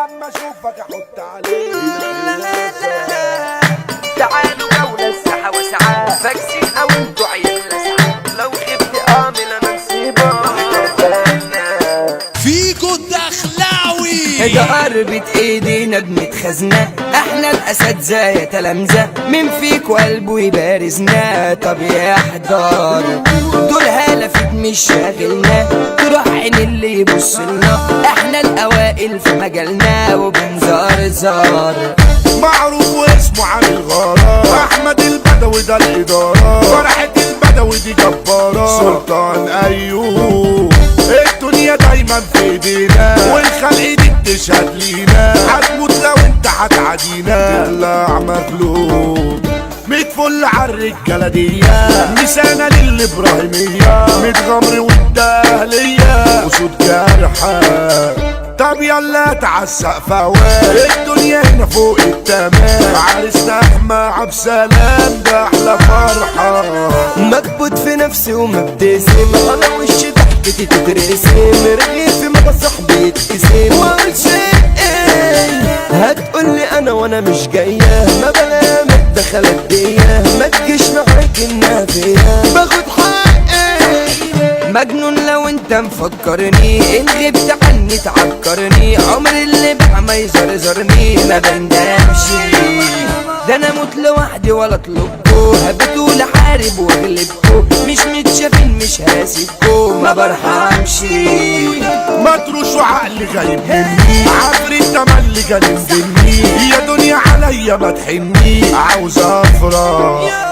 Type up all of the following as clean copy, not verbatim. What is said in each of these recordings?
لما اشوفك احط عليك. تعالوا جولة الساحة وسعات فاكسين او انتوا عيال لسعات لو غبت اعمل انا نصيبة فيكو الدخلاوي ده قربت ايدينا بنتخزنا احنا الاساتذة يا تلامذة مين فيكو قلبه يبارزنا طب يا حضار دول هلفت مش شاغلنا تروح عين اللي يبصلنا احنا الاوائل في مجالنا وبنزار معروف واسمه عامل غارات احمد البدوي ده الاداره فرحة البدوي دي جبارة سلطان ايوب الدنيا دايما في ايدينا والخلق دي بتشهد لينا هتموت لو انت هتعدينا دلع مغلوب 100 فل عالرجالة ديا نسانا للابراهيمية متغمر والدهلية وصوت جارحة طب يلا تعسق فوات الدنيا هنا فوق التمام عرسنا احمى عبسلام ده احلى فرحة مكبوت في نفسي ومبتسم على وشي ضحكتي تترسم رغيف ما صاحبي يتقسم واقول شيء هتقولي انا وانا مش جايه ما بلا متدخلت ديه ما تجيش معاك انها فيها باخد حقي مجنون لو انت مفكرني ان غبت عني تعكرني عمري اللي بقى ما يزرزرني ما بندمش ده انا موت لوحدي ولا اطلبكو هبتوا لحارب واغلبكو مش متشافين مش هاسيبكو ما برحمش مطروش وعقلي غايب مني عفريت تملي جنن مني يا دنيا عليا ما تحني عاوز افرح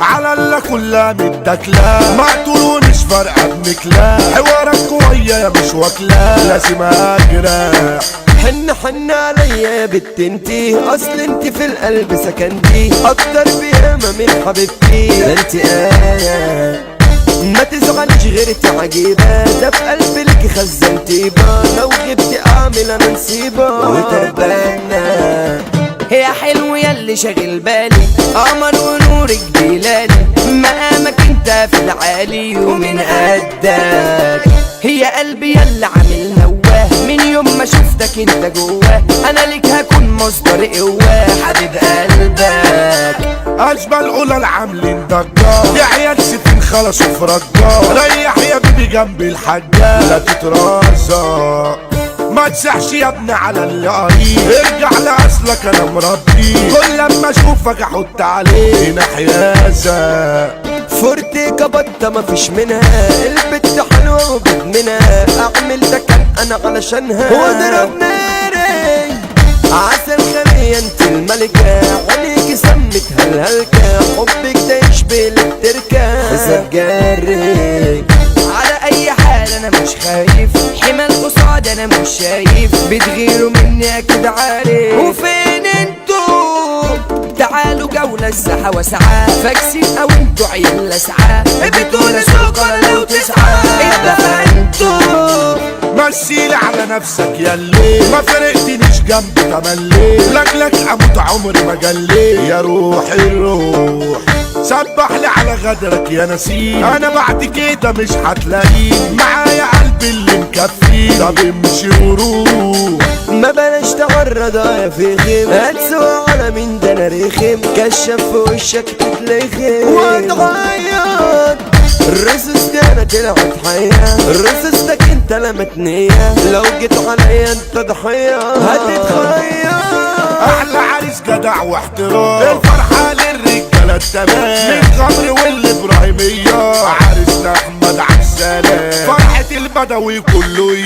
على اللي كلها متاكله مقتول ومش فارقه بمكلا حوارك قويه يا مش واكله لازم اجرح حن عليا يا بت انتي اصل انتي في القلب سكنتي اكتر بياما من حبيبتي ده انتي ما تزعلش غيرتي عجيبة ده في قلبي لك خزنتي لو غبت اعمل انا نصيبة وتربانا يا حلو ياللي شاغل بالي قمر ونورك بلالي مقامك انت في العالي ومن قدك هي قلبي ياللي عامل نواه من يوم ما شفتك انت جواه انا ليك هكون مصدر قواه حبيب قلبك اشبال قلال عاملين ضجة يا عيال ستين خلصوا في رجة ريح يا بيبي جنب الحاجة لا تترزق ما تسحش يا ابني على اللي قريب ارجع لاصلك انا مربي كل لما اشوفك احط عليه نحيازة فورتيكا بطة مفيش منها البت حلوة وبدمنها اعمل ده كان انا علشانها واضرب ناري عسل خلية انت الملكة عليك سمتها الهلكة حبك ده يشبه التركة سجاري على اي حال انا مش خايف حمال قصاد انا مش شايف بتغيروا مني اكيد عارف وفين انتوا تعالوا جولة الساحة وسعات فاكسين او انتوا عيال لسعات بتقول سوق لو تسعى اتفقتوا مثيل على نفسك ياللي ما فرقتنيش جنبي تملي لك اموت عمري ما جلي يا روحي الروح سبح لي على غدرك يا نسيم انا بعد كده مش هتلاقيه معايا قلبي اللي مكفيه طب امشي وروح ما بلاش تعرض يا فخم هتسوى على مين ده انا رخم كشف في وشك تتلخم واتغير الرصص دي انا طلعت حية رصصتك انت لمتنية لو جيت عليا انت ضحية هتتخير احلى عريس جدع واحترام الفرحة للرجالة التمام الخمر والابراهيمية عريسنا احمد عبسلام فرحة البدوي كله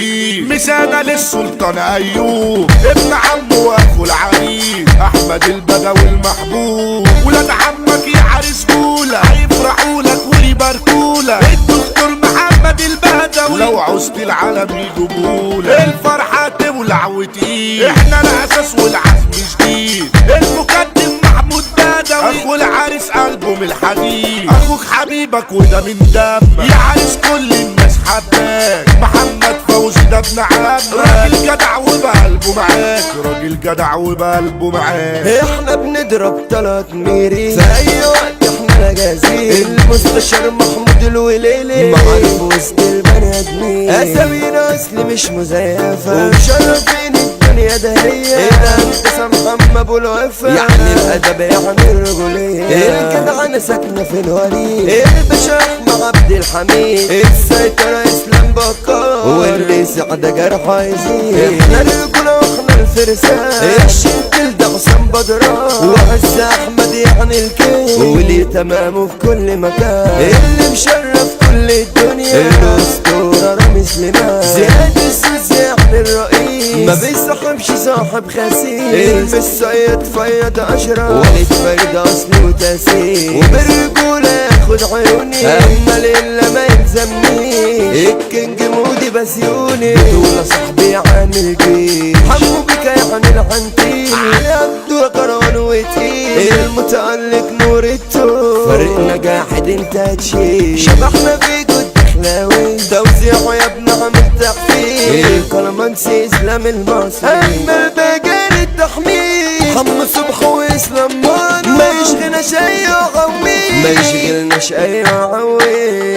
مسانة للسلطان ايوب ابن عمه واخو العريس احمد البدوي المحبوب ولاد عمك يا عريس جولة هيفرحوا لك ويباركوا لك الدكتور محمد البدوي لو عوزت العالم يجيبولك الفرحة تولع وتقيل احنا الاساس والعزم جديد المقدم محمود بدوي اخو العريس قلبه من الحديد اخوك حبيبك وده من دمك يا عريس كل الناس حباك محمد فوزي ده ابن عمك راجل جدع وبقلبه معاك راجل جدع وبقلبه معاك احنا بنضرب 3 ميري في اي وقت احنا جاهزين المستشار محمود الوليلي معروف وسط البني ادمين اسامينا اصل مش مزيفه ومشرفين الدنيا القيادة هي الهندسة محمد ابو الوفا يعني الادب يعني الرجولية الجدعنة ساكنة في الوليد الباشا احمد عبد الحميد السيطرة اسلام بكار واللي سعد جرحه يزيد احنا الرجولة واحنا الفرسان الشنكل ده حسام بدران وعز احمد يعني الكيل وليه تمامه في كل مكان اللي مشرف كل الدنيا الاسطورة رامي سليمان زياد السوس يعني الرئيس ما بيصاحبش صاحب خسيس الصيد فيض اشرف ولد فريد اصل وتاسيس وبالرجولة ياخد عيوني اما ليلة ما يلزمنيش الكينج مودي بسيوني بطولة صاحبي عامل جيش حمو بك يعني العنتيل علي عبدو كروان وتقيل المتألق نور التوب فريقنا جاحد انت هتشيل شبحنا فيكو الدخلاوي توزيعه يا ابن عامل تحفيل الكلمانسي اسلام المصري اما الباقي التحميل حمو صبح واسلام مانو ما يشغلناش اي عويل ما يشغلناش اي عويل